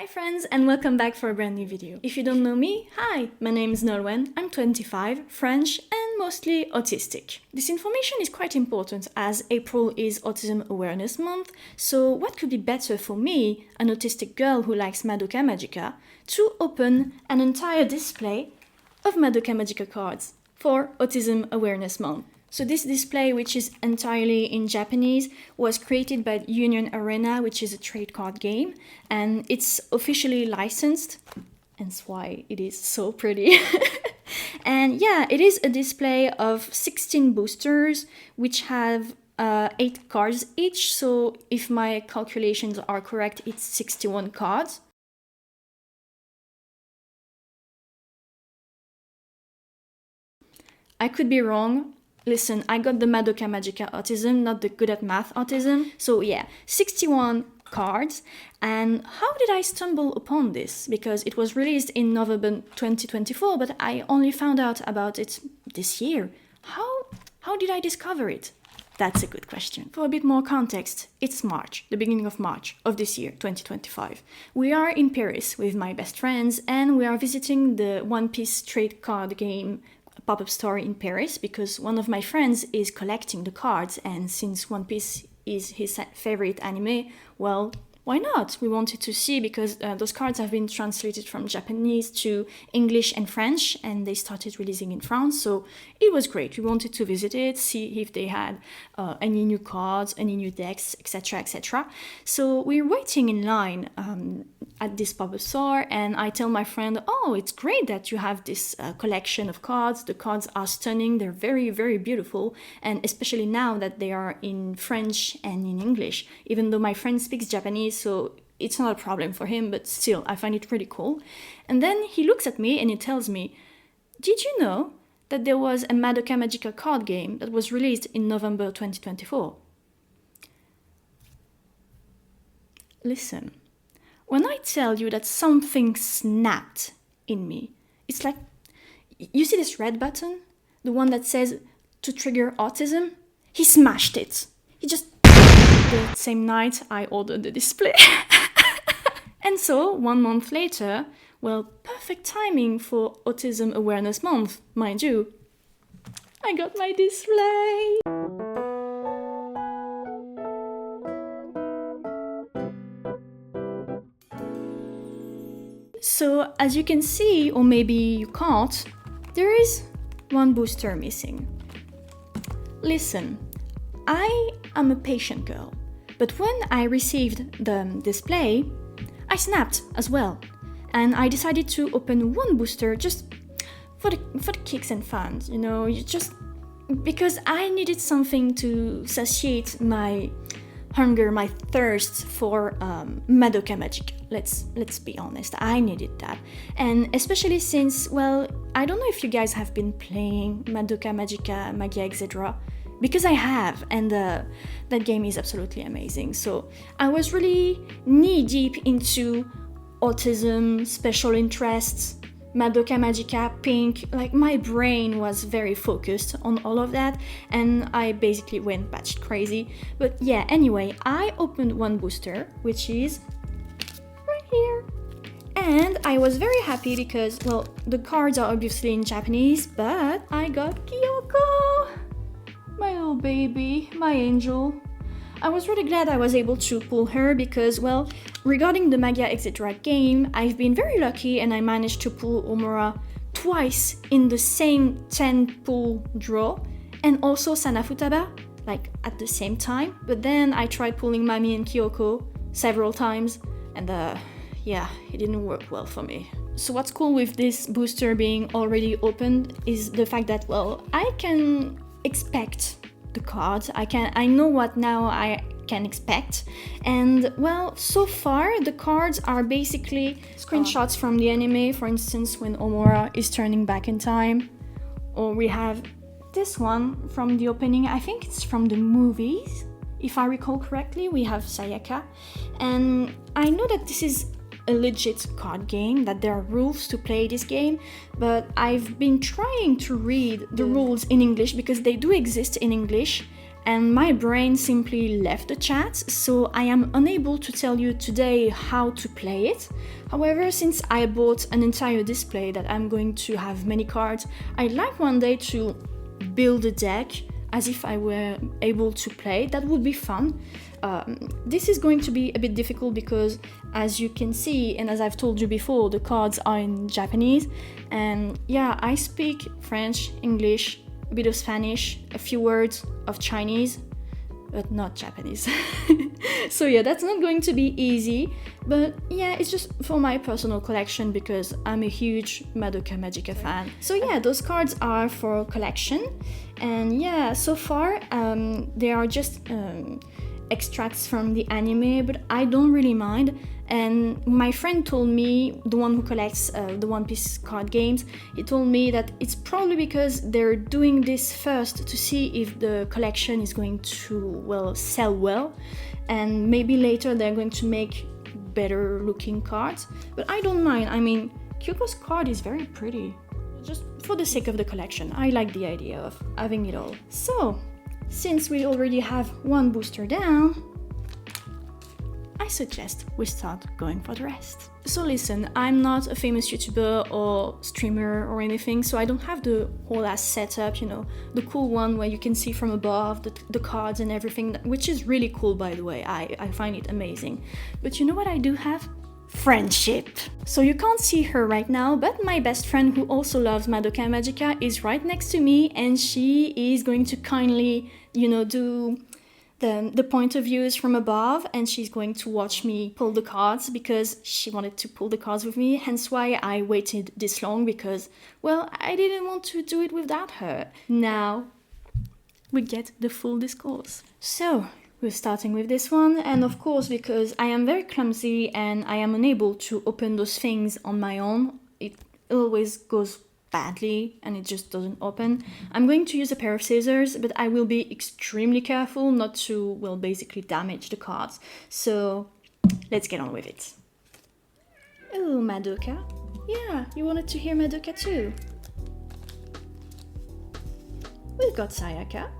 Hi friends, and welcome back for a brand new video. If you don't know me, hi, my name is Nolwenn, I'm 25, French and mostly autistic. This information is quite important as April is Autism Awareness Month, so what could be better for me, an autistic girl who likes Madoka Magica, to open an entire display of Madoka Magica cards for Autism Awareness Month. So this display, which is entirely in Japanese, was created by Union Arena, which is a trade card game, and it's officially licensed, hence why it is so pretty. And yeah, it is a display of 16 boosters, which have 8 cards each, so if my calculations are correct, it's 61 cards. I could be wrong. Listen, I got the Madoka Magica autism, not the good at math autism. So yeah, 61 cards. And how did I stumble upon this? Because it was released in November 2024, but I only found out about it this year. How did I discover it? That's a good question. For a bit more context, it's March, the beginning of March of this year, 2025. We are in Paris with my best friends and we are visiting the One Piece trade card game pop-up store in Paris because one of my friends is collecting the cards, and since One Piece is his favorite anime, well, why not? We wanted to see because those cards have been translated from Japanese to English and French, and they started releasing in France, so it was great. We wanted to visit it, see if they had any new cards, any new decks, etc, etc. So we're waiting in line at this pop-up store, and I tell my friend, oh, it's great that you have this collection of cards. The cards are stunning, they're very, very beautiful, and especially now that they are in French and in English, even though my friend speaks Japanese, so it's not a problem for him, but still, I find it pretty cool. And then he looks at me and he tells me, did you know that there was a Madoka Magica card game that was released in November 2024? Listen, when I tell you that something snapped in me, it's like, you see this red button? The one that says to trigger autism? He smashed it. He just... The same night I ordered the display. And so, 1 month later, well, perfect timing for Autism Awareness Month, mind you, I got my display. So, as you can see, or maybe you can't, there is one booster missing. Listen, I am a patient girl, but when I received the display, I snapped as well, and I decided to open one booster just for the kicks and fun, you know, just because I needed something to satiate my hunger, my thirst for Madoka Magica. Let's be honest, I needed that, and especially since, well, I don't know if you guys have been playing Madoka Magica Magia Exedra, because I have, and that game is absolutely amazing. So I was really knee-deep into autism, special interests, Madoka Magica, Pink, like my brain was very focused on all of that, and I basically went batshit crazy. But yeah, anyway, I opened one booster, which is right here. And I was very happy because, well, the cards are obviously in Japanese, but I got Kyoko! My little baby, my angel. I was really glad I was able to pull her because, well, regarding the Magia Exedra game, I've been very lucky and I managed to pull Omura twice in the same 10-pull draw, and also Sanafutaba, like at the same time. But then I tried pulling Mami and Kyoko several times, and yeah, it didn't work well for me. So what's cool with this booster being already opened is the fact that, well, I can expect the cards. I know what now I can expect, and well, so far the cards are basically screenshots from the anime, for instance when Omura is turning back in time, or we have this one from the opening, I think it's from the movies if I recall correctly. We have Sayaka, and I know that this is a legit card game, that there are rules to play this game, but I've been trying to read the rules in English because they do exist in English, and my brain simply left the chat, so I am unable to tell you today how to play it. However, since I bought an entire display that I'm going to have many cards, I'd like one day to build a deck as if I were able to play. That would be fun. This is going to be a bit difficult because, as you can see, and as I've told you before, the cards are in Japanese, and yeah, I speak French, English, a bit of Spanish, a few words of Chinese, but not Japanese. So yeah, that's not going to be easy, but yeah, it's just for my personal collection because I'm a huge Madoka Magica fan. So yeah, those cards are for collection, and yeah, so far they are just extracts from the anime, but I don't really mind. And my friend told me, the one who collects the One Piece card games, he told me that it's probably because they're doing this first to see if the collection is going to, well, sell well, and maybe later they're going to make better looking cards. But I don't mind. I mean, Kyoko's card is very pretty. Just for the sake of the collection, I like the idea of having it all. So, since we already have one booster down, I suggest we start going for the rest. So listen, I'm not a famous YouTuber or streamer or anything, so I don't have the whole ass setup, you know, the cool one where you can see from above the cards and everything, which is really cool, by the way. I find it amazing. But you know what I do have? Friendship. So you can't see her right now, but my best friend who also loves Madoka Magica is right next to me, and she is going to kindly, you know, do the point of views from above, and she's going to watch me pull the cards because she wanted to pull the cards with me, hence why I waited this long, because, well, I didn't want to do it without her. Now we get the full discourse. So we're starting with this one, and of course, because I am very clumsy and I am unable to open those things on my own, it always goes badly and it just doesn't open. I'm going to use a pair of scissors, but I will be extremely careful not to, well, basically damage the cards. So let's get on with it. Oh, Madoka. Yeah, you wanted to hear Madoka too. We've got Sayaka.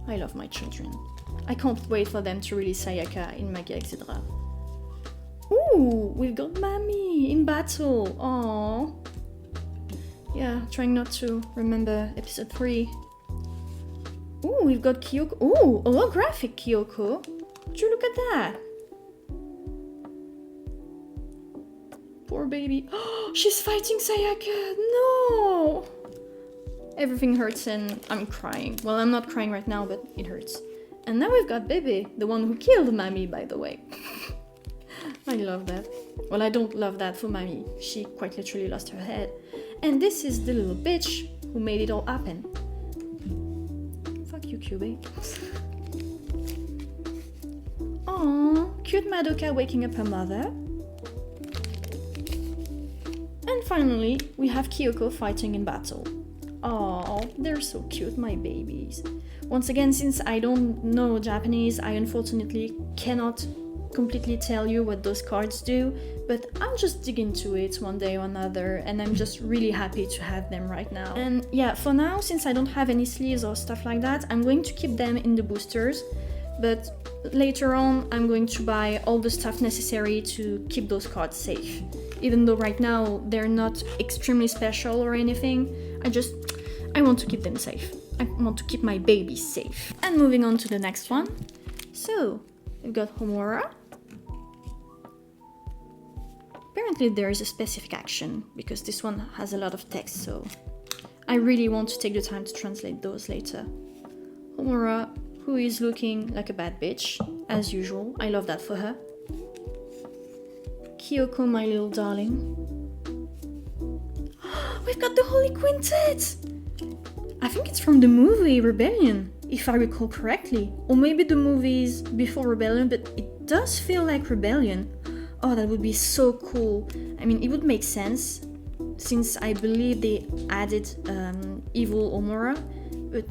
I love my children. I can't wait for them to release Sayaka in Magia Exedra. Ooh, we've got Mami in battle. Aww. Yeah, trying not to remember episode 3. Ooh, we've got Kyoko. Ooh, holographic Kyoko. Would you look at that? Poor baby. Oh, she's fighting Sayaka. No! Everything hurts and I'm crying. Well, I'm not crying right now, but it hurts. And now we've got Bebe, the one who killed Mami, by the way. I love that. Well, I don't love that for Mami. She quite literally lost her head. And this is the little bitch who made it all happen. Fuck you, Kyubey. Aww, cute Madoka waking up her mother. And finally, we have Kyoko fighting in battle. Aww, they're so cute, my babies. Once again, since I don't know Japanese, I unfortunately cannot completely tell you what those cards do, but I'll just dig into it one day or another, and I'm just really happy to have them right now. And yeah, for now, since I don't have any sleeves or stuff like that, I'm going to keep them in the boosters, but later on I'm going to buy all the stuff necessary to keep those cards safe. Even though right now they're not extremely special or anything, I want to keep them safe. I want to keep my babies safe. And moving on to the next one. So, we've got Homura. Apparently there is a specific action, because this one has a lot of text, so I really want to take the time to translate those later. Homura, who is looking like a bad bitch, as usual. I love that for her. Kyoko, my little darling. We've got the Holy Quintet! I think it's from the movie Rebellion, if I recall correctly. Or maybe the movie's before Rebellion, but it does feel like Rebellion. Oh, that would be so cool. I mean, it would make sense, since I believe they added evil Homura. But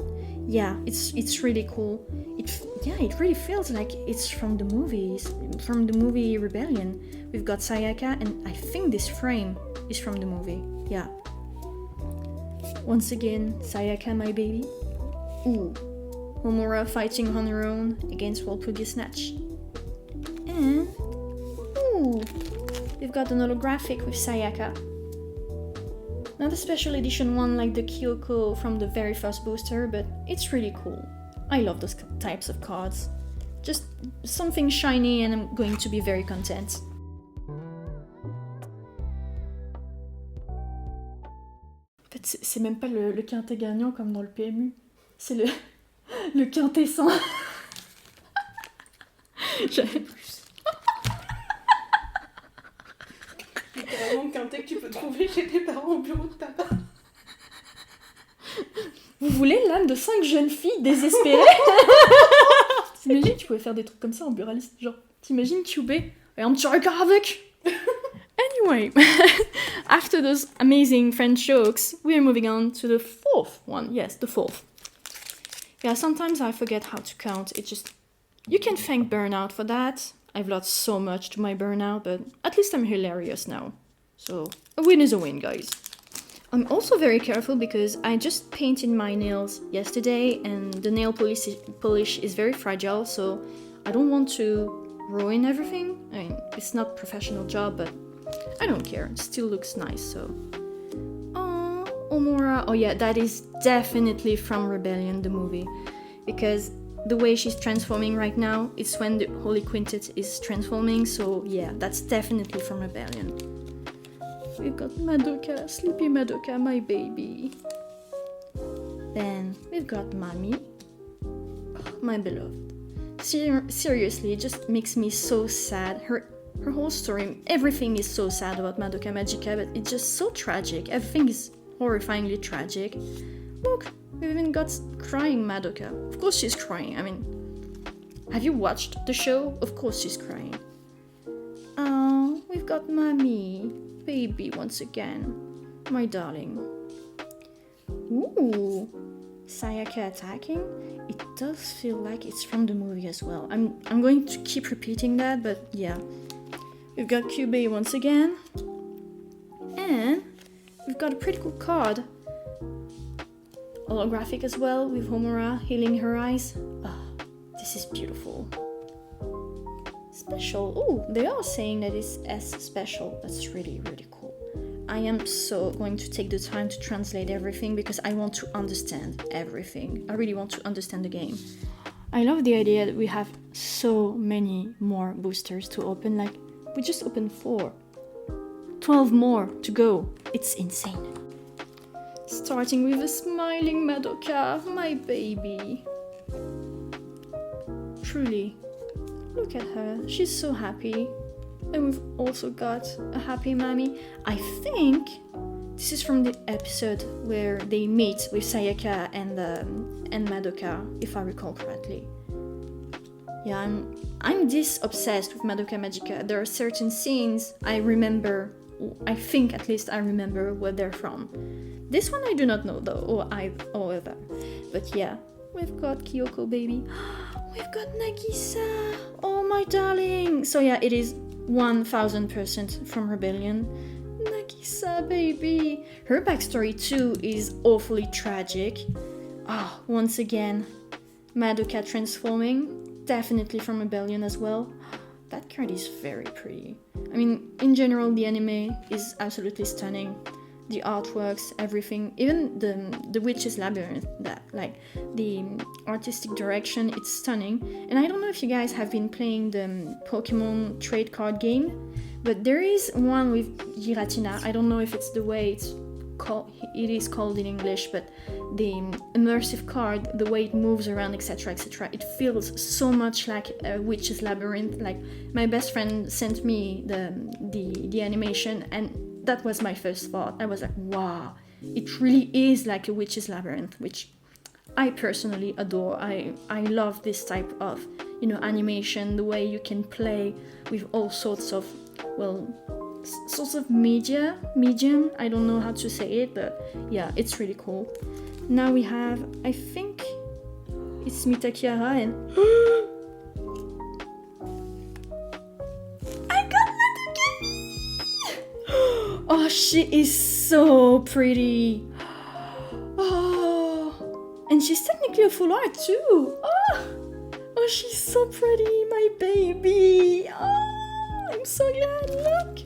yeah, it's really cool. It really feels like it's from the movies, from the movie Rebellion. We've got Sayaka, and I think this frame is from the movie. Yeah. Once again, Sayaka, my baby. Ooh, Homura fighting on her own against Walpurgis Snatch. And ooh, we've got an holographic with Sayaka. Not a special edition one like the Kyoko from the very first booster, but it's really cool. I love those types of cards. Just something shiny and I'm going to be very content. En fait, c'est même pas le quintet gagnant comme dans le PMU. C'est le quintessent. Littéralement quintet que tu peux trouver chez tes parents au bureau de tabac. Vous voulez l'âme de 5 jeunes filles désespérées? T'imagines, tu pouvais faire des trucs comme ça en buraliste. Genre, t'imagines Cubé et un petit regard avec. Anyway, after those amazing French jokes, we are moving on to the fourth one. Yes, the fourth. Yeah, sometimes I forget how to count. It just... You can thank burnout for that. I've lost so much to my burnout, but at least I'm hilarious now. So, a win is a win, guys. I'm also very careful because I just painted my nails yesterday and the nail polish is very fragile, so I don't want to ruin everything. I mean, it's not a professional job, but I don't care. It still looks nice, so... Oh, Omura. Oh yeah, that is definitely from Rebellion, the movie. Because the way she's transforming right now, it's when the Holy Quintet is transforming, so yeah, that's definitely from Rebellion. We've got Madoka, Sleepy Madoka, my baby. Then we've got Mami, my beloved. Seriously, it just makes me so sad. Her whole story, everything is so sad about Madoka Magica, but it's just so tragic. Everything is horrifyingly tragic. Look, we've even got crying Madoka. Of course she's crying. I mean, have you watched the show? Of course she's crying. Oh, we've got Mami. Baby once again, my darling. Ooh, Sayaka attacking. It does feel like it's from the movie as well. I'm going to keep repeating that, but yeah. We've got Kyubey once again, and we've got a pretty cool card. Holographic as well, with Homura healing her eyes. Oh, this is beautiful. Special. Oh, they are saying that it's S special. That's really, really cool. I am so going to take the time to translate everything because I want to understand everything. I really want to understand the game. I love the idea that we have so many more boosters to open. Like, we just opened 4. 12 more to go. It's insane. Starting with a smiling Madoka, my baby. Truly. Look at her, she's so happy. And we've also got a happy Mami. I think this is from the episode where they meet with Sayaka and Madoka, if I recall correctly. Yeah, I'm this obsessed with Madoka Magica. There are certain scenes I remember, I think at least I remember where they're from. This one I do not know though, or ever. But yeah, we've got Kyoko baby. We've got Nagisa! Oh my darling! So yeah, it is 1000% from Rebellion. Nagisa, baby! Her backstory too is awfully tragic. Ah, once again, Madoka transforming. Definitely from Rebellion as well. That card is very pretty. I mean, in general, the anime is absolutely stunning. The artworks, everything, even the Witch's Labyrinth, that like the artistic direction, it's stunning. And I don't know if you guys have been playing the Pokemon trade card game, but there is one with Giratina. I don't know if it's the way it is called in English, but the immersive card, the way it moves around, etc., etc., it feels so much like a Witch's Labyrinth. Like, my best friend sent me the animation, and that was my first thought. I was like, wow, it really is like a Witch's Labyrinth, which I personally adore. I love this type of, animation, the way you can play with all sorts of, sorts of medium. I don't know how to say it, but yeah, it's really cool. Now we have, I think it's Mitakiara and I got Madoka! Oh, she is so pretty. Oh, and she's technically technically a full art too. Oh, she's so pretty, my baby. Oh, I'm so glad. Look.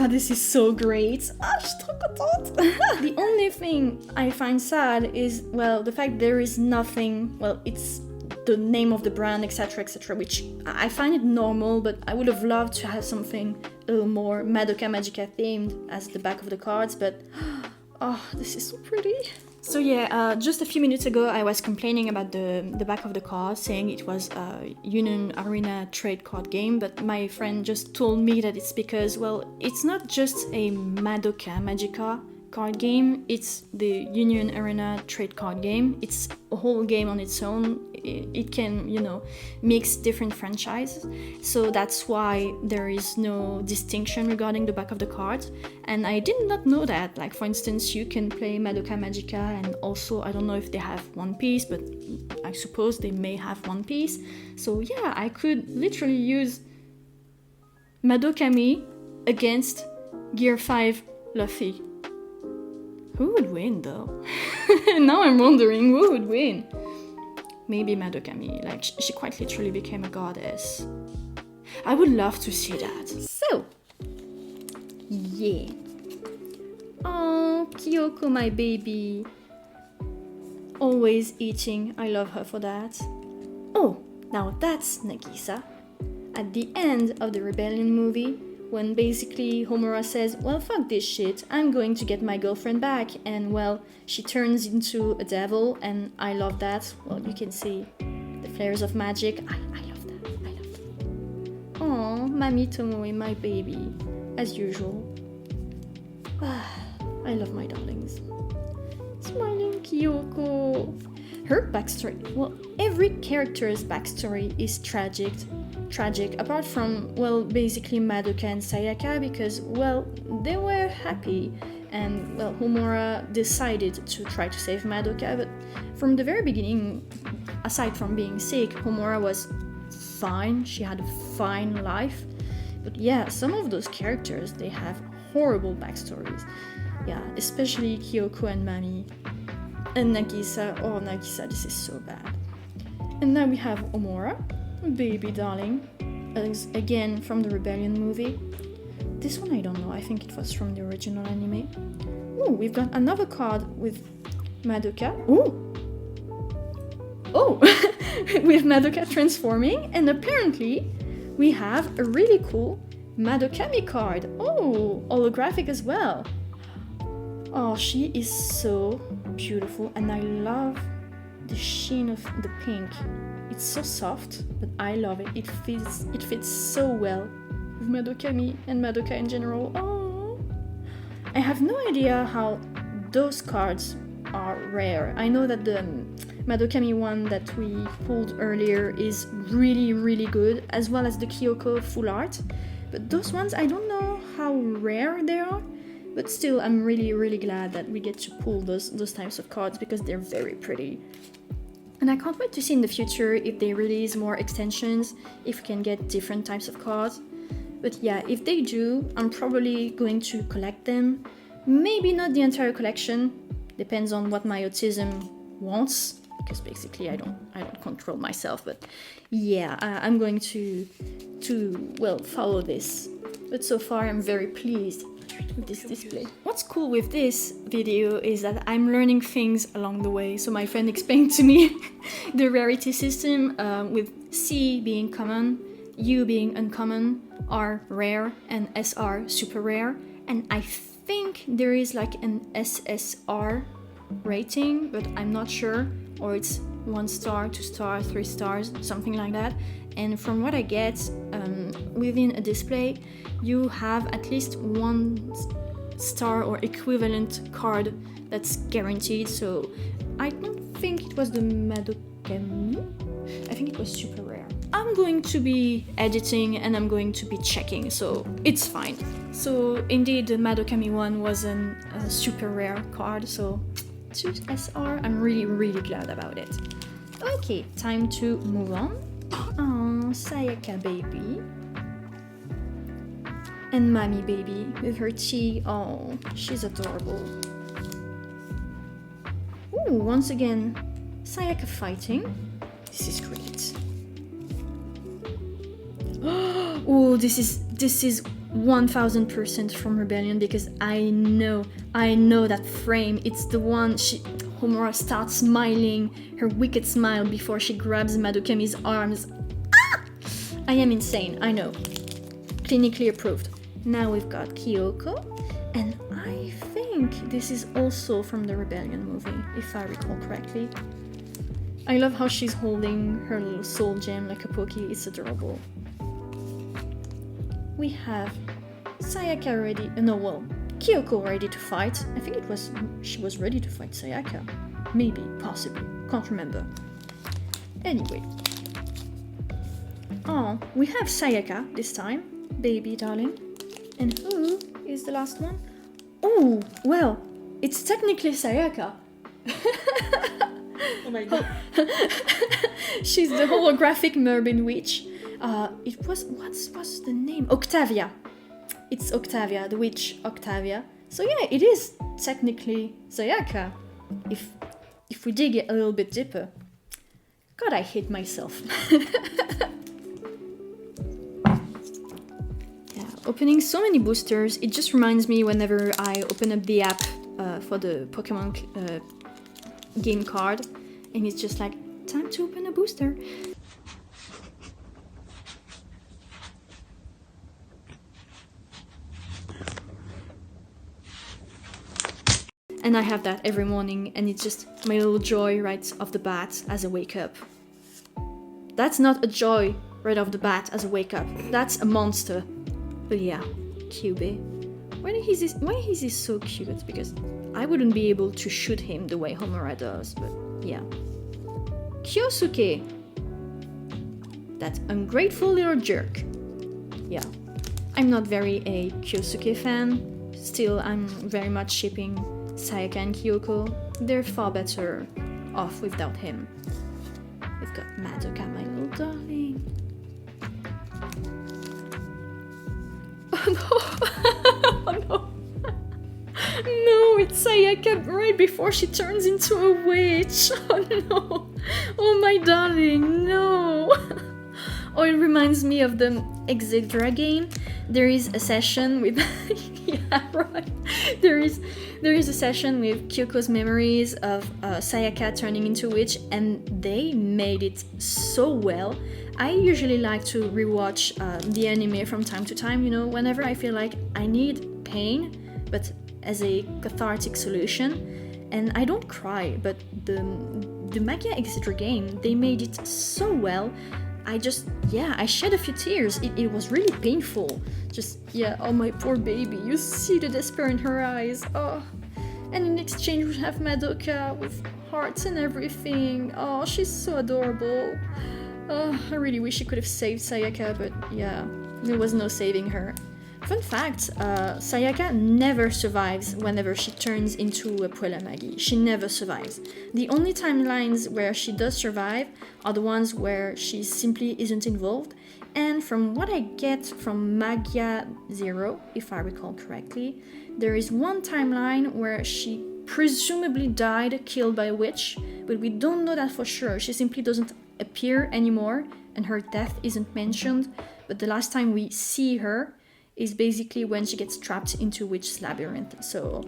This is so great. Je suis trop contente. The only thing I find sad is, well, the fact there is nothing, well, it's the name of the brand, etc., etc., which I find it normal, but I would have loved to have something a little more Madoka Magica themed as the back of the cards, but this is so pretty. So yeah, just a few minutes ago I was complaining about the back of the card, saying it was a Union Arena trade card game, but my friend just told me that it's because, well, it's not just a Madoka Magica card game, it's the Union Arena trade card game. It's a whole game on its own. It can, mix different franchises, so that's why there is no distinction regarding the back of the cards. And I did not know that, like, for instance, you can play Madoka Magica, and also I don't know if they have One Piece, but I suppose they may have One Piece. So yeah, I could literally use Madoka Mi against Gear 5 Luffy. Who would win though? Now I'm wondering who would win. Maybe Madoka Mi, like she quite literally became a goddess. I would love to see that. So, yeah. Oh, Kyoko, my baby. Always eating, I love her for that. Oh, now that's Nagisa. At the end of the Rebellion movie, when basically Homura says, well, fuck this shit, I'm going to get my girlfriend back, and well, she turns into a devil, and I love that. Well, you can see the flares of magic. I love that. I love that. Aw, Mami Tomoe, my baby, as usual. I love my darlings. Smiling Kyoko. Her backstory, well, every character's backstory is tragic, apart from, well, basically Madoka and Sayaka, because, well, they were happy, and, well, Homura decided to try to save Madoka, but from the very beginning, aside from being sick, Homura was fine, she had a fine life, but yeah, some of those characters, they have horrible backstories. Yeah, especially Kyoko and Mami. And Nagisa, oh Nagisa, this is so bad. And now we have Omura, baby darling, again from the Rebellion movie. This one I don't know, I think it was from the original anime. Oh, we've got another card with Madoka. Oh, with Madoka transforming, and apparently we have a really cool Madoka Mi card. Oh, holographic as well. Oh, she is so beautiful, and I love the sheen of the pink. It's so soft, but I love it. It fits so well with Madoka Mi and Madoka in general. Oh, I have no idea how those cards are rare. I know that the Madoka Mi one that we pulled earlier is really, really good, as well as the Kyoko full art. But those ones, I don't know how rare they are. But still, I'm really, really glad that we get to pull those types of cards because they're very pretty. And I can't wait to see in the future if they release more extensions, if we can get different types of cards. But yeah, if they do, I'm probably going to collect them. Maybe not the entire collection, depends on what my autism wants, because basically I don't control myself. But yeah, I'm going to follow this. But so far, I'm very pleased with this display. What's cool with this video is that I'm learning things along the way. So my friend explained to me the rarity system with C being common, U being uncommon, R rare, and SR super rare. And I think there is like an SSR rating, but I'm not sure, or it's 1 star, 2 star, 3 stars, something like that. And from what I get, within a display, you have at least 1 star or equivalent card that's guaranteed. So I don't think it was the Madoka Mi. I think it was super rare. I'm going to be editing and I'm going to be checking, so it's fine. So indeed, the Madoka Mi one was a super rare card, so 2 SR, I'm really, really glad about it. Okay, time to move on. Oh, Sayaka baby. And Mami baby with her tea. Oh, she's adorable. Ooh, Ooh, once again, Sayaka fighting. This is great. Oh, this is 1000% from Rebellion, because I know that frame. It's the one Homura starts smiling, her wicked smile before she grabs Madokami's arms. Ah! I am insane, I know. Clinically approved. Now we've got Kyoko, and I think this is also from the Rebellion movie, if I recall correctly. I love how she's holding her little soul gem like a Poki, it's adorable. We have Sayaka ready, Kyoko ready to fight. I think she was ready to fight Sayaka. Maybe, possibly, can't remember. Anyway. Oh, we have Sayaka this time, baby darling. And who is the last one? Oh, well, it's technically Sayaka. Oh my god. She's the holographic mermaid witch. It was, what's the name? Octavia. It's Octavia, the witch Octavia. So yeah, it is technically Sayaka, if we dig it a little bit deeper. God, I hate myself. Yeah, opening so many boosters, it just reminds me whenever I open up the app for the Pokemon game card, and it's just like, time to open a booster. And I have that every morning, and it's just my little joy right off the bat as I wake up. That's not a joy right off the bat as I wake up. That's a monster. But yeah, Kyubey. Why is he so cute? Because I wouldn't be able to shoot him the way Homura does, but yeah. Kyosuke. That ungrateful little jerk. Yeah. I'm not very a Kyosuke fan. Still, I'm very much shipping Sayaka and Kyoko. They're far better off without him. We've got Madoka, my little darling. Oh no! Oh no! No, it's Sayaka right before she turns into a witch. Oh no! Oh my darling, no! Oh, it reminds me of the Exedra game. There is a session with yeah, right. There is a session with Kyoko's memories of Sayaka turning into a witch, and they made it so well. I usually like to rewatch the anime from time to time, you know, whenever I feel like I need pain, but as a cathartic solution. And I don't cry, but the Magia Exedra game, they made it so well. I shed a few tears. It was really painful. Just, yeah, oh my poor baby. You see the despair in her eyes. Oh. And in exchange we have Madoka with hearts and everything. Oh, she's so adorable. Oh, I really wish she could have saved Sayaka, but yeah, there was no saving her. Fun fact, Sayaka never survives whenever she turns into a Puella Magi. She never survives. The only timelines where she does survive are the ones where she simply isn't involved. And from what I get from Magia 0, if I recall correctly, there is one timeline where she presumably died, killed by a witch, but we don't know that for sure. She simply doesn't appear anymore, and her death isn't mentioned, but the last time we see her is basically when she gets trapped into Witch's Labyrinth. So,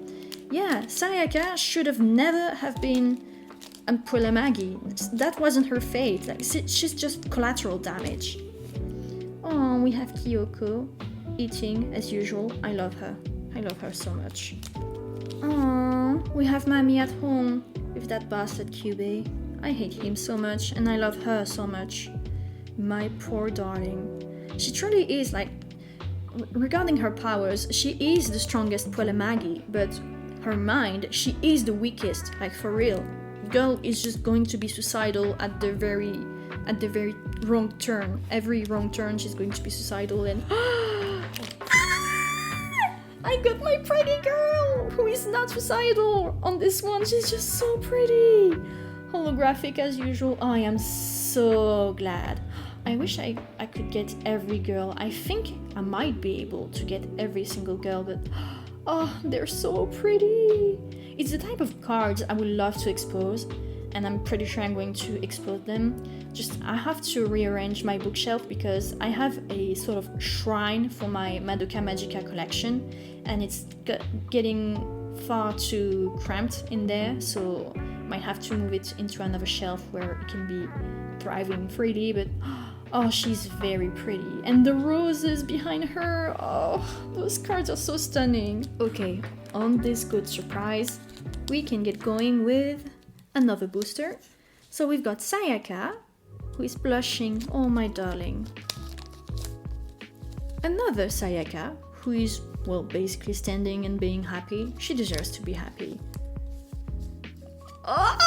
yeah, Sayaka should have never have been a Puella Magi. That wasn't her fate. Like, she's just collateral damage. Oh, we have Kyoko eating as usual. I love her. I love her so much. Oh, we have Mami at home with that bastard Kyubey. I hate him so much, and I love her so much. My poor darling. She truly is, like, regarding her powers, she is the strongest Puella Magi, but her mind, she is the weakest, like for real. Girl is just going to be suicidal at the very wrong turn. Every wrong turn she's going to be suicidal, and I got my pretty girl who is not suicidal on this one. She's just so pretty. Holographic as usual. I am so glad. I wish I could get every girl. I think I might be able to get every single girl, but oh, they're so pretty. It's the type of cards I would love to expose, and I'm pretty sure I'm going to expose them. Just I have to rearrange my bookshelf because I have a sort of shrine for my Madoka Magica collection, and it's getting far too cramped in there, so I might have to move it into another shelf where it can be thriving freely. But oh, she's very pretty, and the roses behind her, oh, those cards are so stunning. Okay, on this good surprise, we can get going with another booster. So we've got Sayaka, who is blushing, oh my darling. Another Sayaka, who is, well, basically standing and being happy. She deserves to be happy. Oh,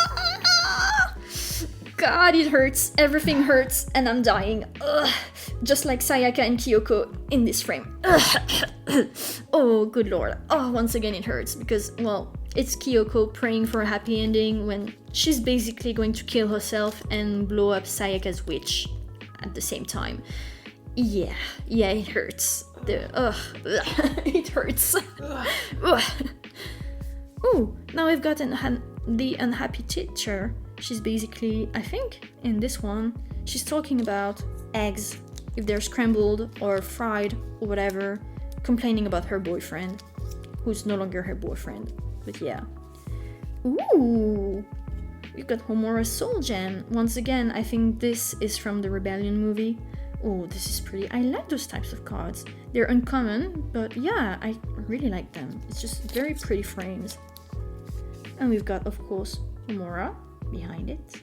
God, it hurts. Everything hurts, and I'm dying. Ugh. Just like Sayaka and Kyoko in this frame. Oh, good lord. Oh, once again it hurts because, well, it's Kyoko praying for a happy ending when she's basically going to kill herself and blow up Sayaka's witch at the same time. Yeah, it hurts. It hurts. Ooh, now we've got the unhappy teacher. She's basically, I think, in this one, she's talking about eggs, if they're scrambled or fried or whatever, complaining about her boyfriend, who's no longer her boyfriend. But yeah. Ooh, we've got Homura's Soul Gem. Once again, I think this is from the Rebellion movie. Oh, this is pretty. I like those types of cards. They're uncommon, but yeah, I really like them. It's just very pretty frames. And we've got, of course, Homura behind it.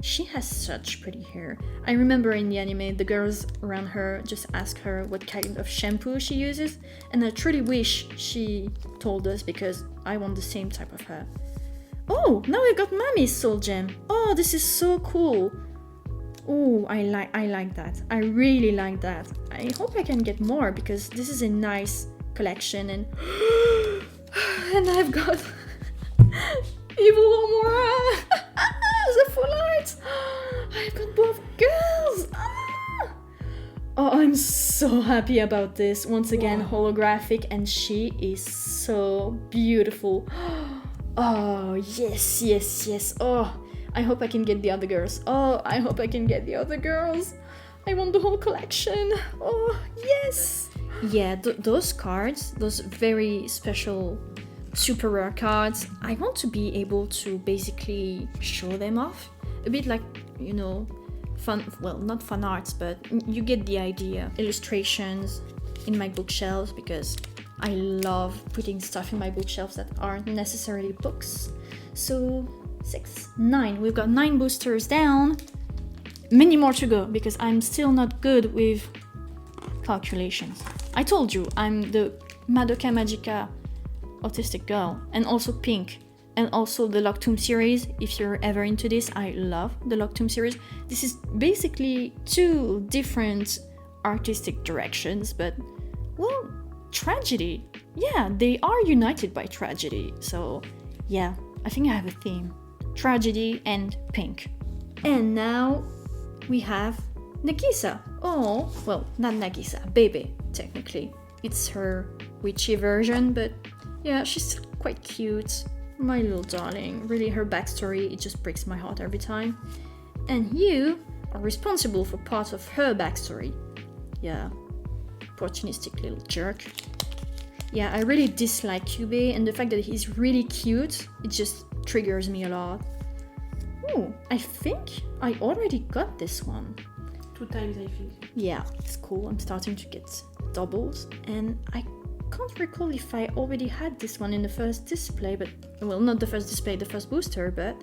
She has such pretty hair. I remember in the anime, the girls around her just ask her what kind of shampoo she uses, and I truly wish she told us because I want the same type of hair. Oh, now we've got Mami's Soul Gem. Oh, this is so cool. Oh, I like that. I really like that. I hope I can get more because this is a nice collection, and and I've got Evil Homura. The full art. I've got both girls. Oh, I'm so happy about this. Once again, holographic, and she is so beautiful. Oh, yes. Oh, I hope I can get the other girls. I want the whole collection. Oh, yes. Yeah, those cards, those very special, super rare cards, I want to be able to basically show them off. A bit like, not fun arts, but you get the idea. Illustrations in my bookshelves because I love putting stuff in my bookshelves that aren't necessarily books. So 6, 9. We've got 9 boosters down. Many more to go because I'm still not good with calculations. I told you, I'm the Madoka Magica autistic girl, and also pink, and also the Locktomb series. If you're ever into this, I love the Locktomb series. This is basically 2 different artistic directions, but, well, tragedy. Yeah, they are united by tragedy. So, yeah, I think I have a theme. Tragedy and pink. And now we have Nagisa. Oh, well, not Nagisa, Bebe, technically. It's her witchy version, but yeah, she's still quite cute. My little darling. Really, her backstory, it just breaks my heart every time. And you are responsible for part of her backstory. Yeah, opportunistic little jerk. Yeah, I really dislike Kyubey, and the fact that he's really cute, it just triggers me a lot. Ooh, I think I already got this one. 2 times, I think. Yeah, it's cool. I'm starting to get doubles, and I can't recall if I already had this one in the first display, but, well, not the first display, the first booster, but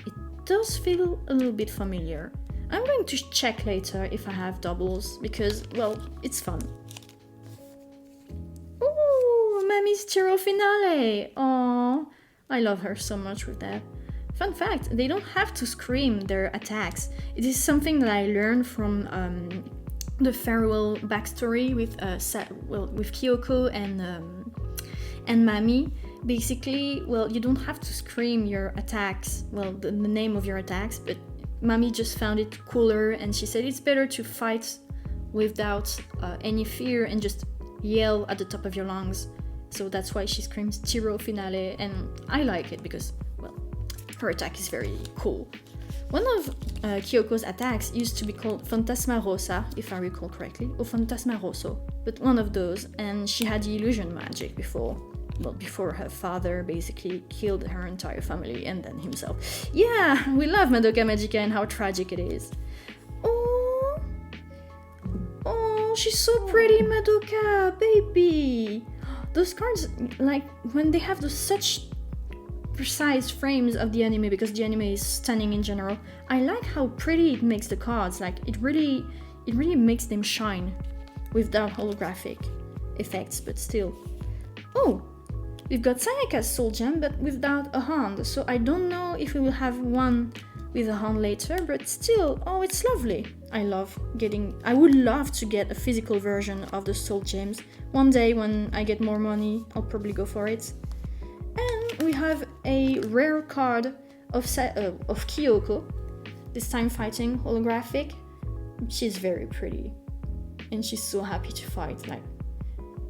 it does feel a little bit familiar. I'm going to check later if I have doubles, because, well, it's fun. Ooh, Mami's Chiro Finale! Aww, I love her so much with that. Fun fact, they don't have to scream their attacks. It is something that I learned from the farewell backstory with Kyoko and Mami. Basically, well, you don't have to scream your attacks, well, the name of your attacks, but Mami just found it cooler, and she said it's better to fight without any fear and just yell at the top of your lungs. So that's why she screams Tiro Finale, and I like it because, well, her attack is very cool. One of Kyoko's attacks used to be called Fantasma Rosa, if I recall correctly, or Fantasma Rosso, but one of those, and she had the illusion magic before her father basically killed her entire family and then himself. Yeah, we love Madoka Magica and how tragic it is. Oh, she's so pretty, Madoka, baby. Those cards, like, when they have those such precise frames of the anime, because the anime is stunning in general, I like how pretty it makes the cards. Like, it really makes them shine without holographic effects, but still. Oh, we've got Sayaka's Soul Gem, but without a hand, so I don't know if we will have one with a hand later, but still, oh, it's lovely. I would love to get a physical version of the Soul Gems. One day when I get more money, I'll probably go for it. And we have a rare card of Kyoko, this time fighting holographic. She's very pretty, and she's so happy to fight. Like,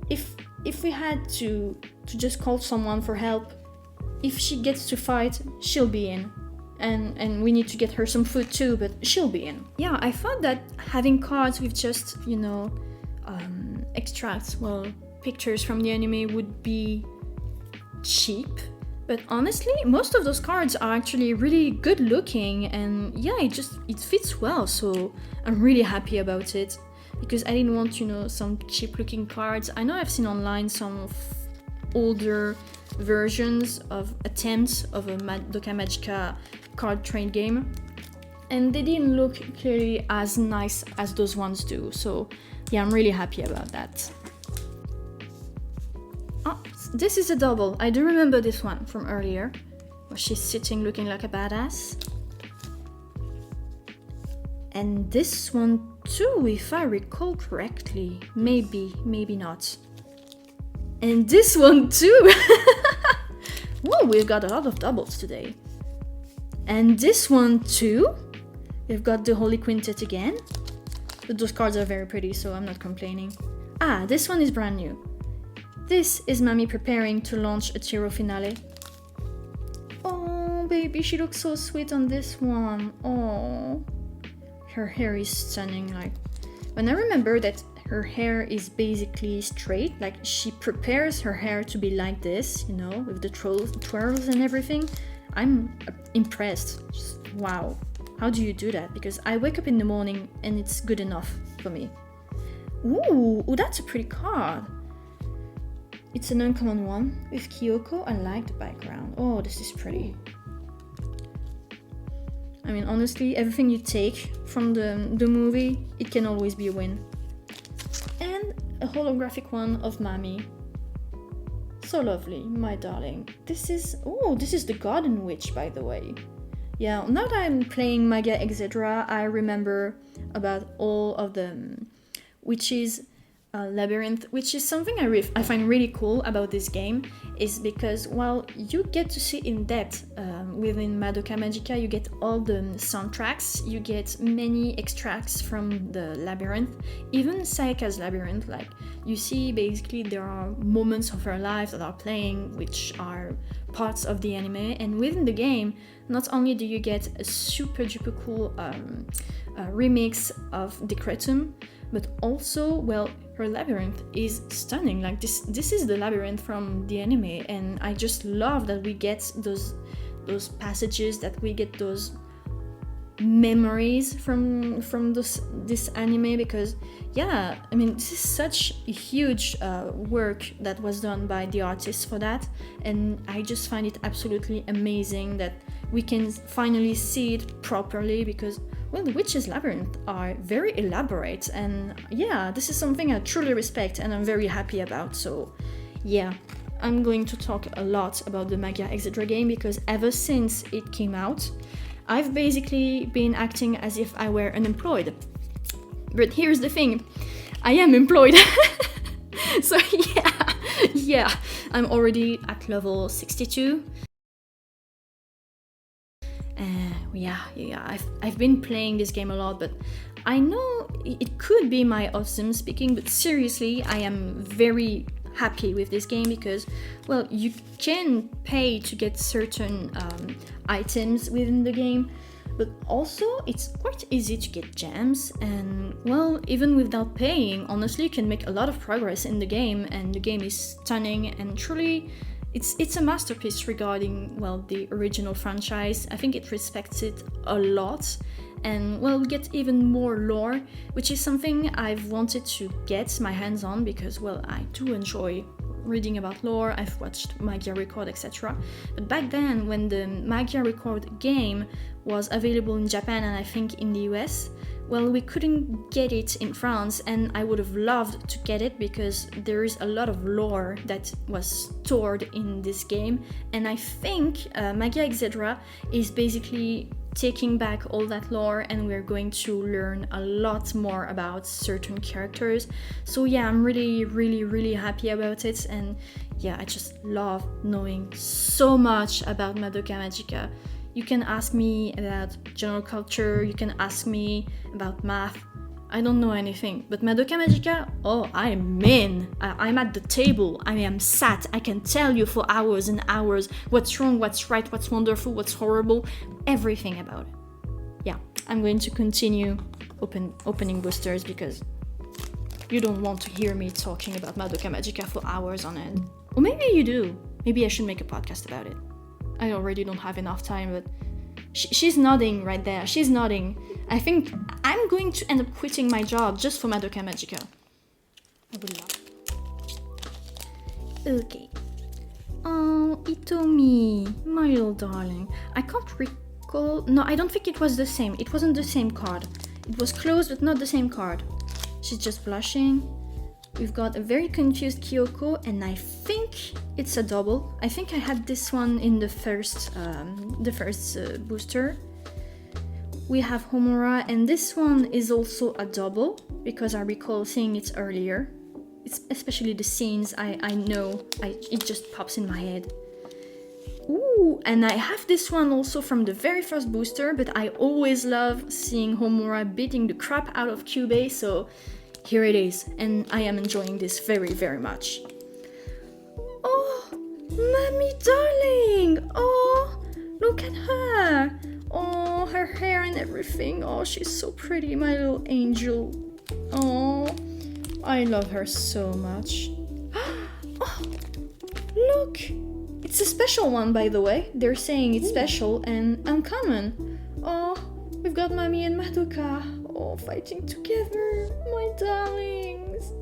if we had to just call someone for help, if she gets to fight, she'll be in. And we need to get her some food too, but she'll be in. Yeah, I thought that having cards with just, extracts, pictures from the anime would be cheap. But honestly, most of those cards are actually really good looking, and yeah, it fits well, so I'm really happy about it. Because I didn't want, some cheap looking cards. I know I've seen online some older versions of attempts of a Madoka Magica card trade game, and they didn't look clearly as nice as those ones do. So yeah, I'm really happy about that. Oh, this is a double. I do remember this one from earlier, where she's sitting looking like a badass. And this one too, if I recall correctly. Maybe not. And this one too! Whoa, we've got a lot of doubles today. And this one too. We've got the Holy Quintet again. But those cards are very pretty, so I'm not complaining. Ah, this one is brand new. This is Mami preparing to launch a Tiro Finale. Oh, baby, she looks so sweet on this one. Oh. Her hair is stunning. Like, when I remember that her hair is basically straight, like she prepares her hair to be like this, with the twirls and everything, I'm impressed. Just, wow. How do you do that? Because I wake up in the morning and it's good enough for me. Ooh, that's a pretty card. It's an uncommon one with Kyoko. I like the background. Oh, this is pretty. I mean, honestly, everything you take from the movie, it can always be a win. And a holographic one of Mami. So lovely, my darling. This is the Garden Witch, by the way. Yeah, now that I'm playing Magia Exedra, I remember about all of the witches' labyrinth, which is something I find really cool about this game, is because while you get to see in depth within Madoka Magica, you get all the soundtracks, you get many extracts from the labyrinth, even Sayaka's labyrinth. Like, you see basically there are moments of her life that are playing, which are parts of the anime, and within the game, not only do you get a super duper cool remix of Decretum, but also, her labyrinth is stunning. Like, this is the labyrinth from the anime, and I just love that we get those passages, that we get those memories from this anime, because yeah, I mean, this is such a huge work that was done by the artists for that, and I just find it absolutely amazing that we can finally see it properly, because the Witch's Labyrinth are very elaborate, and yeah, this is something I truly respect and I'm very happy about. So yeah, I'm going to talk a lot about the Magia Exedra game, because ever since it came out, I've basically been acting as if I were unemployed. But here's the thing, I am employed. So yeah, I'm already at level 62. I've been playing this game a lot, but I know it could be my autism speaking, but seriously, I am very happy with this game because, well, you can pay to get certain items within the game, but also it's quite easy to get gems, and, well, even without paying, honestly, you can make a lot of progress in the game, and the game is stunning, and truly, it's a masterpiece regarding, well, the original franchise. I think it respects it a lot, and, well, we get even more lore, which is something I've wanted to get my hands on because, well, I do enjoy reading about lore. I've watched Magia Record, etc. But back then, when the Magia Record game was available in Japan and I think in the US, well, we couldn't get it in France, and I would have loved to get it because there is a lot of lore that was stored in this game, and I think Magia Exedra is basically taking back all that lore, and we're going to learn a lot more about certain characters. So yeah, I'm really happy about it, and yeah, I just love knowing so much about Madoka Magica. You can ask me about general culture, you can ask me about math. I don't know anything, but Madoka Magica, oh, I'm in. I'm at the table, I am sat, I can tell you for hours and hours what's wrong, what's right, what's wonderful, what's horrible, everything about it. Yeah, I'm going to continue opening boosters because you don't want to hear me talking about Madoka Magica for hours on end. Or maybe you do. Maybe I should make a podcast about it. I already don't have enough time, but she's nodding right there. She's nodding. I think I'm going to end up quitting my job just for Madoka Magica. I would love it. Okay. Oh, Itomi, my little darling. I can't recall. No, I don't think it was the same. It wasn't the same card. It was close, but not the same card. She's just blushing. We've got a very confused Kyoko, and I think it's a double. I think I had this one in the first booster. We have Homura, and this one is also a double because I recall seeing it earlier. It's especially the scenes I know. It just pops in my head. Ooh, and I have this one also from the very first booster, but I always love seeing Homura beating the crap out of Kyubei, so here it is, and I am enjoying this very much. Oh, Mommy darling! Oh, look at her! Oh, her hair and everything. Oh, she's so pretty, my little angel. Oh, I love her so much. Oh, look! It's a special one, by the way. They're saying it's special and uncommon. Oh, we've got Mami and Madoka. Oh, fighting together, my darlings.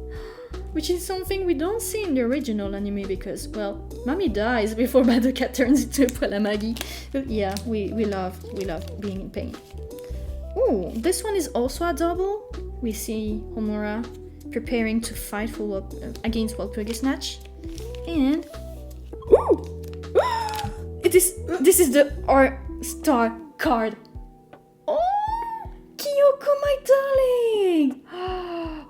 Which is something we don't see in the original anime because, well, Mami dies before Madoka turns into Puella Magi. But yeah, we love being in pain. Ooh, this one is also a double. We see Homura preparing to fight for against Walpurgis Snatch. And ooh! This is the R-Star card. Oh, Kyoko, my darling!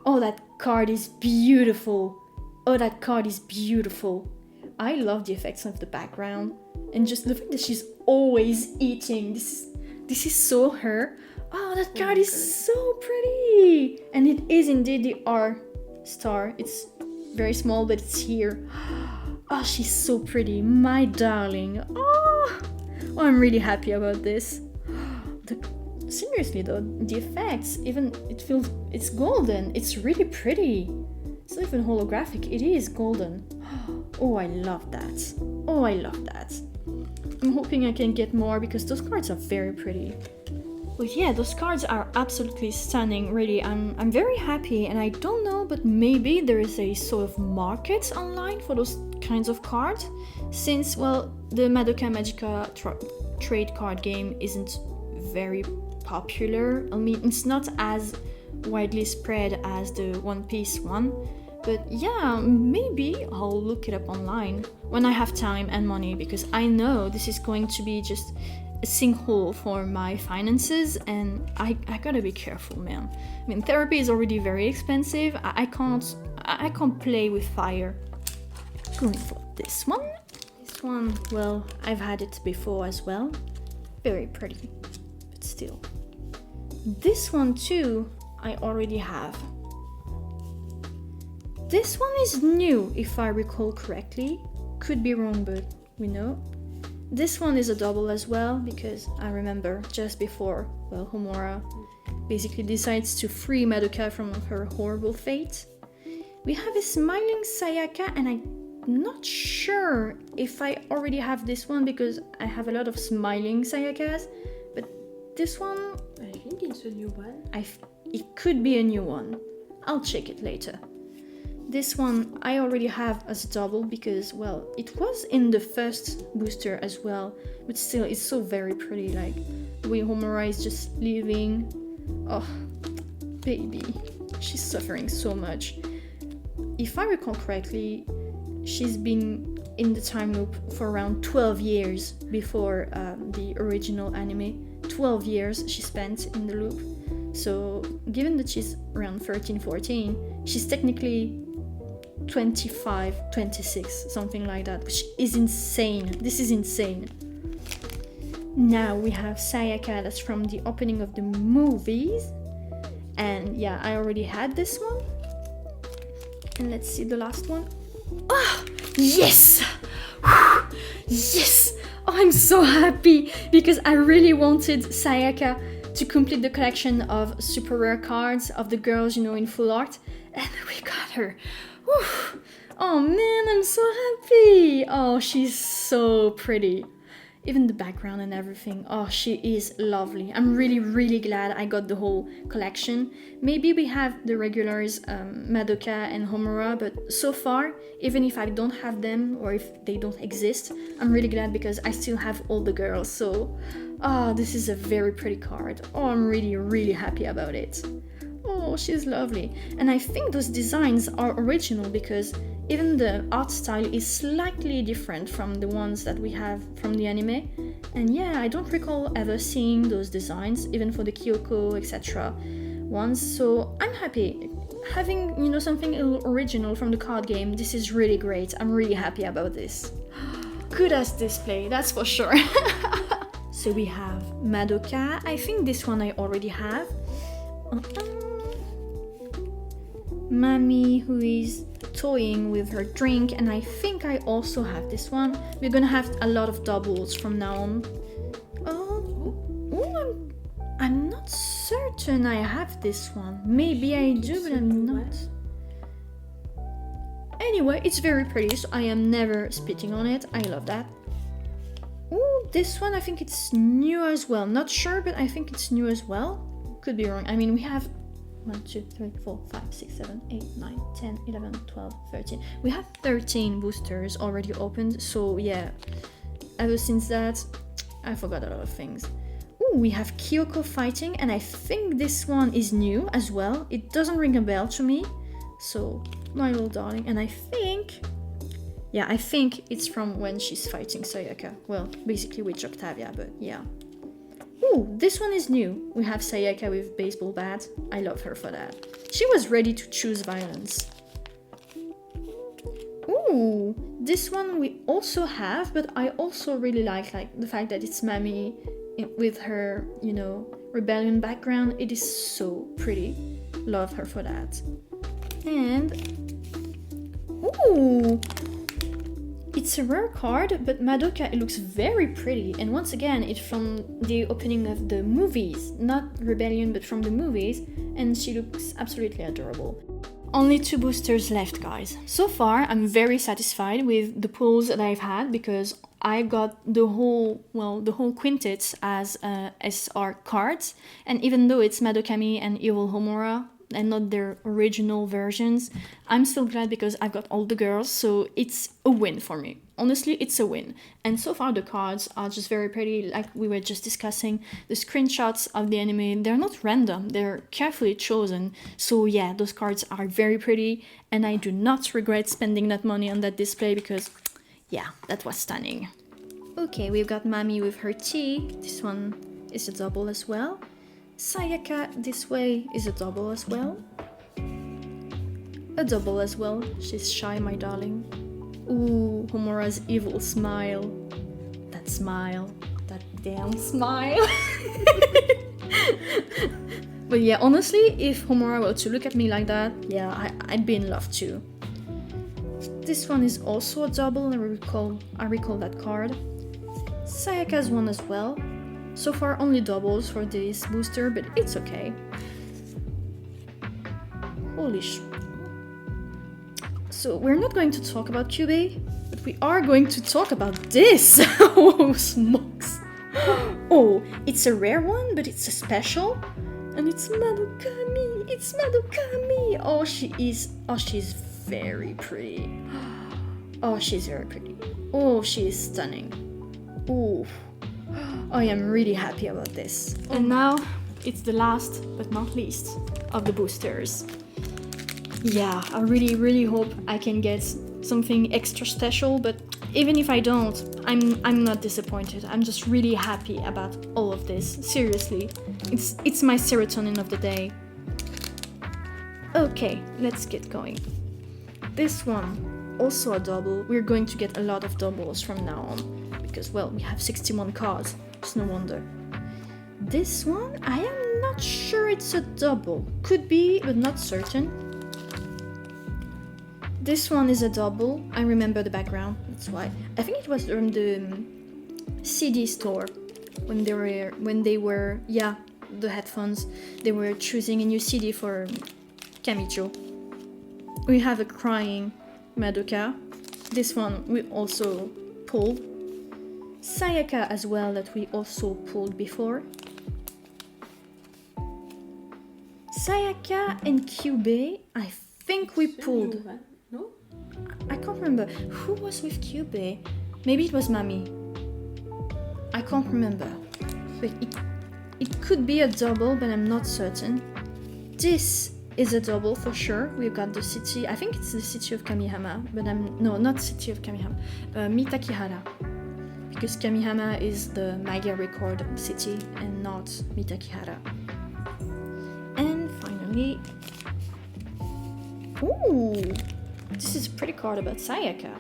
Oh, that card is beautiful. Oh, that card is beautiful. I love the effects of the background and just the fact that she's always eating. This is so her. Oh, that card is so pretty. And it is indeed the R-Star. It's very small, but it's here. Oh, she's so pretty, my darling. Oh, I'm really happy about this. Seriously though, the effects, even it's golden. It's really pretty. It's not even holographic, it is golden. Oh, I love that. Oh, I love that. I'm hoping I can get more because those cards are very pretty. But yeah, those cards are absolutely stunning, really. I'm very happy, and I don't know, but maybe there is a sort of market online for those kinds of cards, since, well, the Madoka Magica trade card game isn't very popular. I mean, it's not as widely spread as the One Piece one, but yeah, maybe I'll look it up online when I have time and money, because I know this is going to be just a sinkhole for my finances, and I gotta be careful, man. I mean, therapy is already very expensive. I can't play with fire. Going for this one. This one, well, I've had it before as well. Very pretty, but still. This one too, I already have. This one is new, if I recall correctly. Could be wrong, but we know. This one is a double as well, because I remember just before, well, Homura basically decides to free Madoka from her horrible fate. We have a smiling Sayaka, and I'm not sure if I already have this one because I have a lot of smiling Sayakas, but this one, I think it's a new one. it could be a new one. I'll check it later. This one I already have as a double because, well, it was in the first booster as well, but still it's so very pretty, like the way Homura is just leaving. Oh, baby, she's suffering so much. If I recall correctly, she's been in the time loop for around 12 years before the original anime. 12 years she spent in the loop. So given that she's around 13, 14, she's technically 25, 26, something like that, which is insane. This is insane. Now we have Sayaka, that's from the opening of the movies. And yeah, I already had this one. And let's see the last one. Oh, yes! Yes! Oh, I'm so happy because I really wanted Sayaka to complete the collection of super rare cards of the girls, in full art. And we got her. Whew. Oh man, I'm so happy. Oh, she's so pretty. Even the background and everything. Oh, she is lovely. I'm really, really glad I got the whole collection. Maybe we have the regulars, Madoka and Homura, but so far, even if I don't have them or if they don't exist, I'm really glad because I still have all the girls. So, this is a very pretty card. Oh, I'm really, really happy about it. Oh, she's lovely. And I think those designs are original because even the art style is slightly different from the ones that we have from the anime. And yeah, I don't recall ever seeing those designs, even for the Kyoko, etc. ones. So I'm happy. Having, something original from the card game, this is really great. I'm really happy about this. Good as display, that's for sure. So we have Madoka. I think this one I already have. Mami, who is toying with her drink, and I think I also have this one. We're gonna have a lot of doubles from now on. I'm not certain I have this one. Maybe I do, but I'm not. Anyway, it's very pretty, so I am never spitting on it. I love that. Ooh, this one I think it's new as well. Not sure, but I think it's new as well. Could be wrong. I mean, we have 1, 2, 3, 4, 5, 6, 7, 8, 9, 10, 11, 12, 13. We have 13 boosters already opened, so yeah. Ever since that, I forgot a lot of things. Ooh, we have Kyoko fighting, and I think this one is new as well. It doesn't ring a bell to me, so my little darling. And I think it's from when she's fighting Sayaka. Well, basically Witch Octavia, but yeah. Ooh, this one is new. We have Sayaka with baseball bat. I love her for that. She was ready to choose violence. Ooh, this one we also have, but I also really like the fact that it's Mami with her, rebellion background. It is so pretty. Love her for that. And ooh, it's a rare card, but Madoka, it looks very pretty. And once again, it's from the opening of the movies. Not Rebellion, but from the movies. And she looks absolutely adorable. Only 2 boosters left, guys. So far, I'm very satisfied with the pulls that I've had because I got the whole quintet as SR cards. And even though it's Madokami and Evil Homura, and not their original versions, I'm still glad because I've got all the girls, so it's a win for me. Honestly, it's a win. And so far the cards are just very pretty, like we were just discussing. The screenshots of the anime, they're not random, they're carefully chosen. So yeah, those cards are very pretty, and I do not regret spending that money on that display because, yeah, that was stunning. Okay, we've got Mami with her tea. This one is a double as well. Sayaka this way is a double as well. A double as well. She's shy, my darling. Ooh, Homura's evil smile. That smile. That damn smile. But yeah, honestly, if Homura were to look at me like that, yeah, I'd be in love too. This one is also a double, I recall that card. Sayaka's one as well. So far only doubles for this booster, but it's okay. Holy sh... So we're not going to talk about Kyubey, but we are going to talk about this! Oh, smokes! Oh, it's a rare one, but it's a special. And it's Madokami! It's Madokami! Oh, she's very pretty. Oh, she's very pretty. Oh, she is stunning. Oh, I am really happy about this. And now, it's the last, but not least, of the boosters. Yeah, I really hope I can get something extra special, but even if I don't, I'm not disappointed. I'm just really happy about all of this. Seriously, it's my serotonin of the day. Okay, let's get going. This one, also a double. We're going to get a lot of doubles from now on, because, well, we have 61 cards. It's no wonder. This one, I am not sure it's a double. Could be, but not certain. This one is a double. I remember the background, that's why. I think it was from the CD store when they were, yeah, the headphones. They were choosing a new CD for Kamijo. We have a crying Madoka. This one we also pulled. Sayaka as well, that we also pulled before. Sayaka and Kyubey, I think we pulled. No? I can't remember. Who was with Kyubey? Maybe it was Mami. I can't remember. But it could be a double, but I'm not certain. This is a double for sure. We've got the city, I think it's the city of Kamihama, but no, not city of Kamihama. Mitakihara. Because Kamihama is the Magia record city and not Mitakihara. And finally... Ooh! This is a pretty card about Sayaka.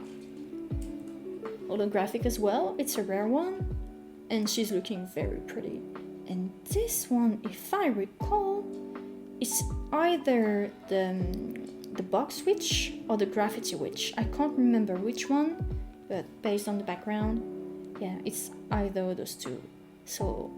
Holographic as well, it's a rare one. And she's looking very pretty. And this one, if I recall, it's either the box witch or the graffiti witch. I can't remember which one, but based on the background, yeah, it's either of those two. So,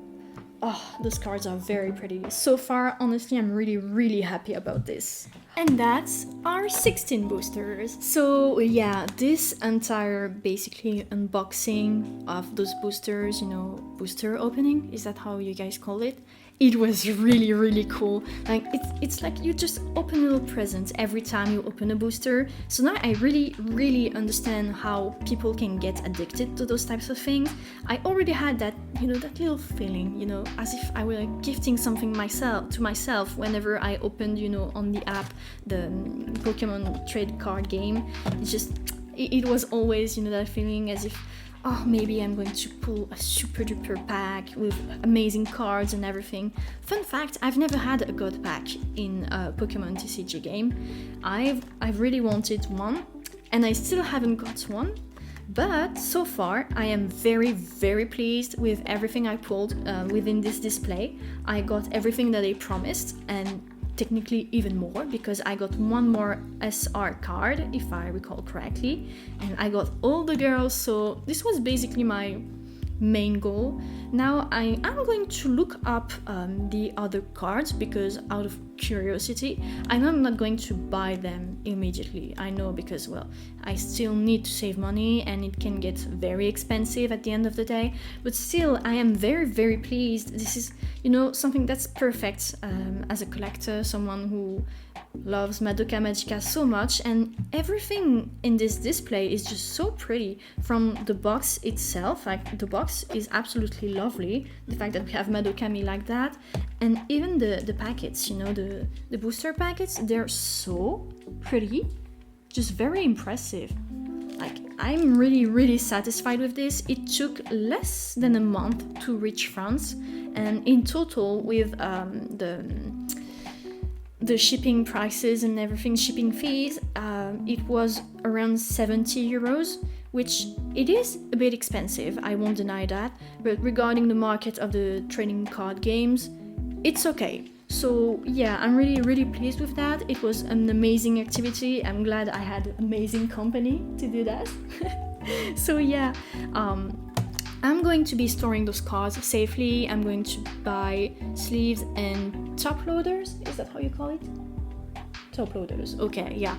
those cards are very pretty. So far, honestly, I'm really happy about this. And that's our 16 boosters. So yeah, this entire basically unboxing of those boosters, booster opening, is that how you guys call it? It was really cool. Like it's like you just open a little present every time you open a booster. So now I really understand how people can get addicted to those types of things. I already had that, that little feeling, as if I were gifting something to myself whenever I opened, on the app, the Pokemon trade card game. It was always, that feeling as if, oh, maybe I'm going to pull a super duper pack with amazing cards and everything. Fun fact, I've never had a god pack in a Pokemon TCG game. I've really wanted one, and I still haven't got one. But so far, I am very pleased with everything I pulled within this display. I got everything that I promised, and technically even more, because I got one more SR card, if I recall correctly, and I got all the girls, so this was basically my main goal. Now I am going to look up the other cards, because out of curiosity, I know I'm not going to buy them immediately. I know, because, well, I still need to save money and it can get very expensive at the end of the day, but still I am very pleased. This is, something that's perfect as a collector, someone who loves Madoka Magica so much, and everything in this display is just so pretty. From the box itself, like the box is absolutely lovely, the fact that we have Madokami like that, and even the packets, the booster packets, they're so pretty, just very impressive. Like, I'm really satisfied with this. It took less than a month to reach France, and in total with the shipping prices and everything, shipping fees, it was around 70 euros, which it is a bit expensive, I won't deny that, but regarding the market of the trading card games, it's okay. So yeah, I'm really pleased with that. It was an amazing activity. I'm glad I had amazing company to do that. So yeah, I'm going to be storing those cards safely. I'm going to buy sleeves and top loaders. Is that how you call it? Top loaders. Okay, yeah.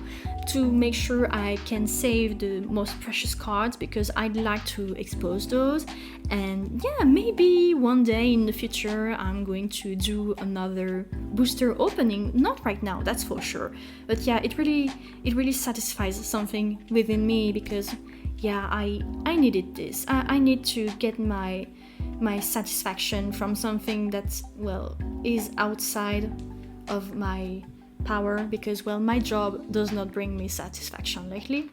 To make sure I can save the most precious cards, because I'd like to expose those. And yeah, maybe one day in the future I'm going to do another booster opening. Not right now, that's for sure. But yeah, it really satisfies something within me, because yeah, I needed this. I need to get my satisfaction from something that's, well, is outside of my power, because, well, my job does not bring me satisfaction lately.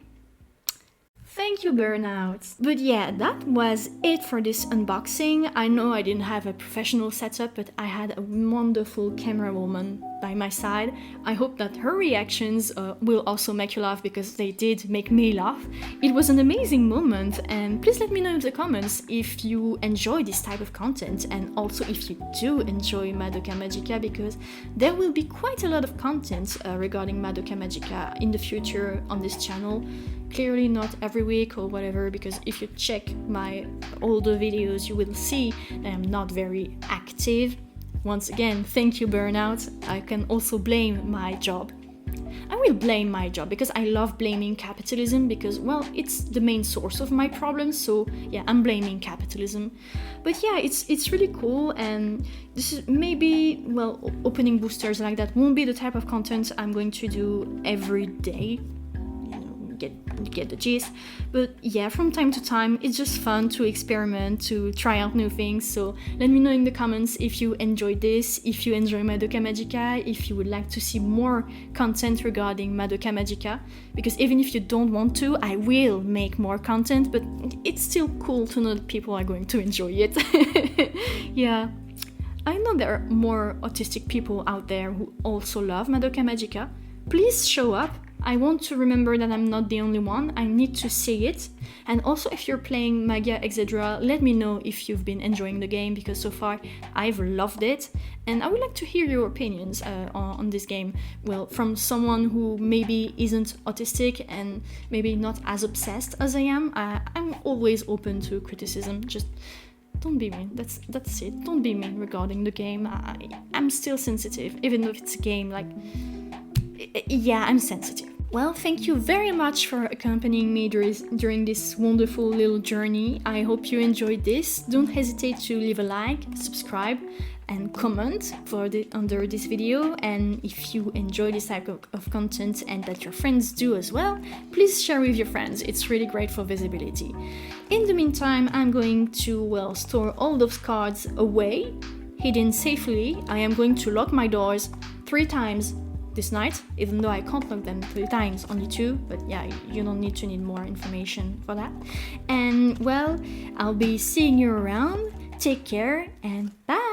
Thank you, Burnout. But yeah, that was it for this unboxing. I know I didn't have a professional setup, but I had a wonderful camera woman by my side. I hope that her reactions will also make you laugh, because they did make me laugh. It was an amazing moment, and please let me know in the comments if you enjoy this type of content, and also if you do enjoy Madoka Magica, because there will be quite a lot of content regarding Madoka Magica in the future on this channel. Clearly not every week or whatever, because if you check my older videos you will see that I'm not very active. Once again, thank you, Burnout. I can also blame my job. I will blame my job, because I love blaming capitalism, because, well, it's the main source of my problems. So yeah, I'm blaming capitalism. But yeah, it's really cool, and this is maybe, well, opening boosters like that won't be the type of content I'm going to do every day. Get the gist. But yeah, from time to time it's just fun to experiment, to try out new things. So let me know in the comments if you enjoyed this, if you enjoy Madoka Magica, if you would like to see more content regarding Madoka Magica, because even if you don't want to, I will make more content. But it's still cool to know that people are going to enjoy it. Yeah, I know there are more autistic people out there who also love Madoka Magica. Please show up. I want to remember that I'm not the only one. I need to see it. And also, if you're playing Magia Exedra, let me know if you've been enjoying the game, because so far I've loved it. And I would like to hear your opinions on this game. Well, from someone who maybe isn't autistic and maybe not as obsessed as I am. I'm always open to criticism. Just don't be mean. That's it. Don't be mean regarding the game. I'm still sensitive, even though it's a game, like, yeah, I'm sensitive. Well, thank you very much for accompanying me during this wonderful little journey. I hope you enjoyed this. Don't hesitate to leave a like, subscribe, and comment under this video. And if you enjoy this type of content and that your friends do as well, please share with your friends. It's really great for visibility. In the meantime, I'm going to, well, store all those cards away, hidden safely. I am going to lock my doors 3 times this night, even though I can't lock them 3 times, only 2, but yeah, you don't need to need more information for that. And well, I'll be seeing you around. Take care and bye!